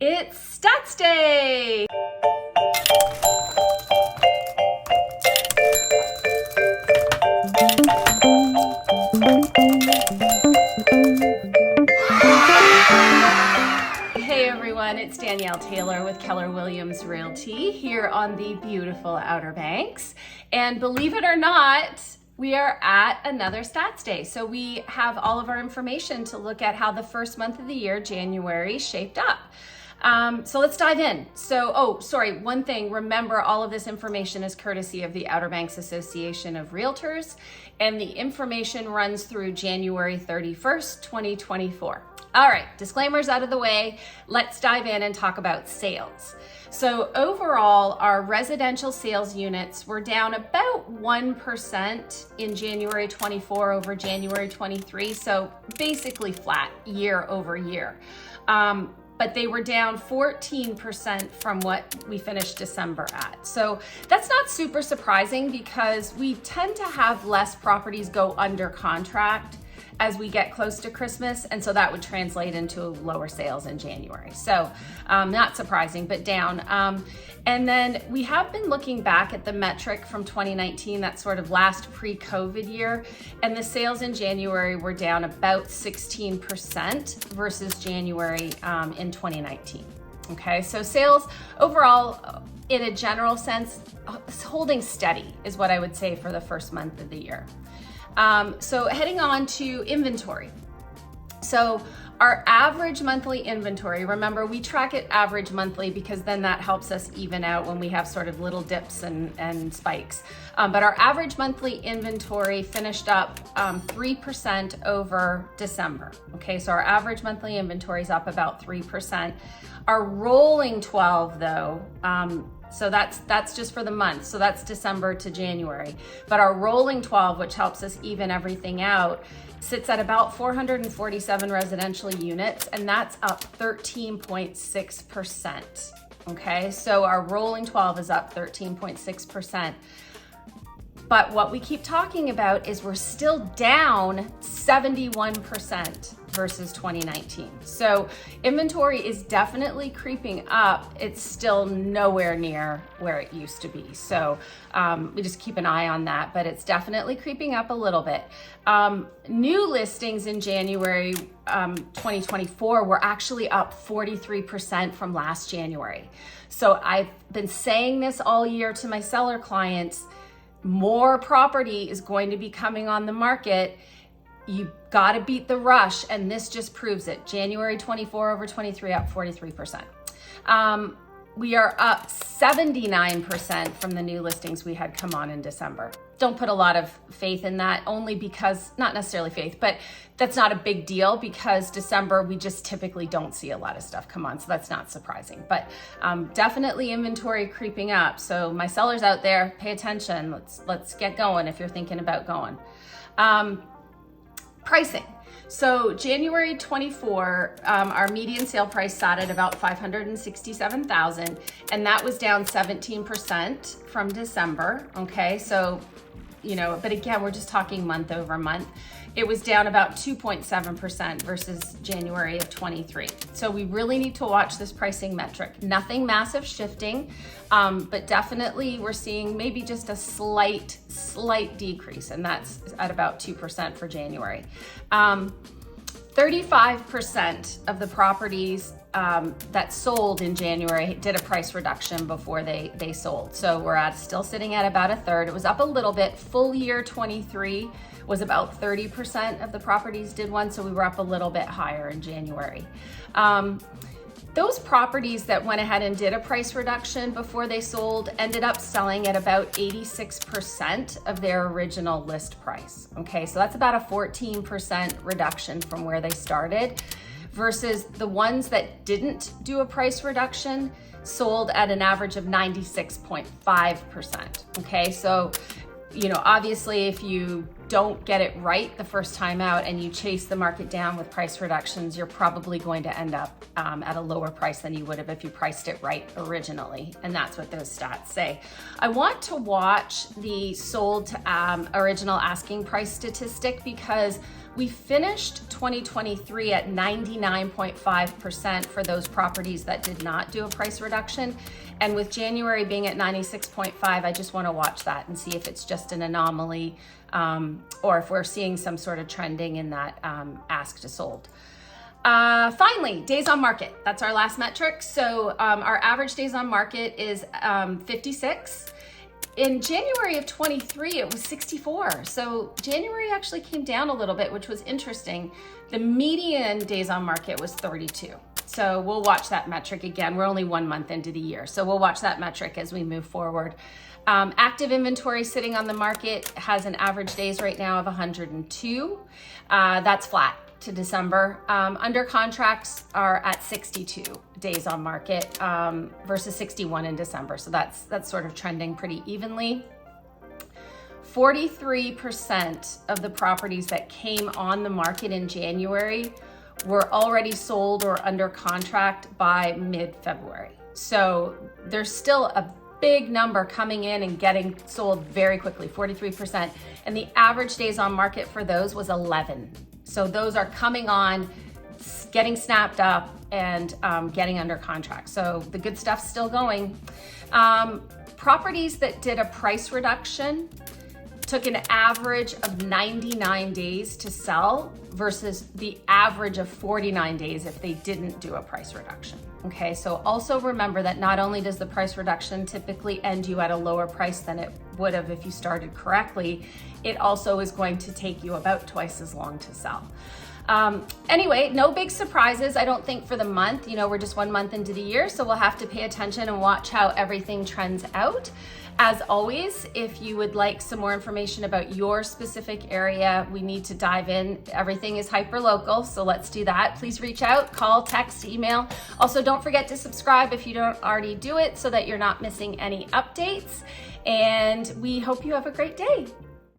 It's Stats Day! Hey everyone, it's Danielle Taylor with Keller Williams Realty here on the beautiful Outer Banks. And believe it or not, we are at another Stats Day. So we have all of our information to look at how the first month of the year, January, shaped up. So let's dive in. One thing, remember all of this information is courtesy of the Outer Banks Association of Realtors, and the information runs through January 31st, 2024. All right, disclaimers out of the way, let's dive in and talk about sales. So overall, our residential sales units were down about 1% in January 24 over January 23, so basically flat year over year. But they were down 14% from what we finished December at. So that's not super surprising because we tend to have less properties go under contract as we get close to Christmas, and so that would translate into lower sales in January. So not surprising, but down. And then we have been looking back at the metric from 2019, that sort of last pre-COVID year, and the sales in January were down about 16% versus January in 2019. Okay, so sales overall, in a general sense, holding steady is what I would say for the first month of the year. So heading on to inventory. So our average monthly inventory, remember we track it average monthly because then that helps us even out when we have sort of little dips and spikes. But our average monthly inventory finished up 3% over December. Okay, so our average monthly inventory is up about 3%. Our rolling 12 though, so that's just for the month. So that's December to January. But our rolling 12, which helps us even everything out, sits at about 447 residential units, and that's up 13.6%. Okay, so our rolling 12 is up 13.6%. But what we keep talking about is we're still down 71% versus 2019. So inventory is definitely creeping up. It's still nowhere near where it used to be. So we just keep an eye on that, but it's definitely creeping up a little bit. New listings in January 2024 were actually up 43% from last January. So I've been saying this all year to my seller clients, more property is going to be coming on the market. You got to beat the rush, and this just proves it. January 24 over 23, up 43%. We are up 79% from the new listings we had come on in December. Don't put a lot of faith in that, only because, not necessarily faith, but that's not a big deal because December, we just typically don't see a lot of stuff come on, so that's not surprising. But definitely inventory creeping up. So my sellers out there, pay attention. Let's get going if you're thinking about going. Pricing. So January 24, our median sale price sat at about $567,000, and that was down 17% from December. Okay, so, but again, we're just talking month over month. It was down about 2.7% versus January of 23. So we really need to watch this pricing metric. Nothing massive shifting, but definitely we're seeing maybe just a slight decrease, and that's at about 2% for January. 35% of the properties that sold in January did a price reduction before they sold. So we're still sitting at about a third. It was up a little bit. Full year 23 was about 30% of the properties did one, so we were up a little bit higher in January. Those properties that went ahead and did a price reduction before they sold ended up selling at about 86% of their original list price. Okay, so that's about a 14% reduction from where they started, versus the ones that didn't do a price reduction sold at an average of 96.5%. Okay, so obviously if you don't get it right the first time out and you chase the market down with price reductions, you're probably going to end up at a lower price than you would have if you priced it right originally. And that's what those stats say. I want to watch the sold to original asking price statistic because We finished 2023 at 99.5% for those properties that did not do a price reduction. And with January being at 96.5, I just want to watch that and see if it's just an anomaly or if we're seeing some sort of trending in that ask to sold. Finally, days on market. That's our last metric. So our average days on market is 56. In January of 23, it was 64. So January actually came down a little bit, which was interesting. The median days on market was 32. So we'll watch that metric again. We're only 1 month into the year. So we'll watch that metric as we move forward. Active inventory sitting on the market has an average days right now of 102. That's flat to December. Under contracts are at 62 days on market versus 61 in December. So that's sort of trending pretty evenly. 43% of the properties that came on the market in January were already sold or under contract by mid-February. So there's still a big number coming in and getting sold very quickly, 43%. And the average days on market for those was 11. So those are coming on, getting snapped up, and getting under contract. So the good stuff's still going. Properties that did a price reduction took an average of 99 days to sell versus the average of 49 days if they didn't do a price reduction. Okay, so also remember that not only does the price reduction typically end you at a lower price than it would have if you started correctly, it also is going to take you about twice as long to sell. Anyway, no big surprises, I don't think, for the month. You know, we're just 1 month into the year, so we'll have to pay attention and watch how everything trends out. As always, if you would like some more information about your specific area, we need to dive in. Everything is hyper local, so let's do that. Please reach out, call, text, email. Also, don't forget to subscribe if you don't already do it so that you're not missing any updates. And we hope you have a great day.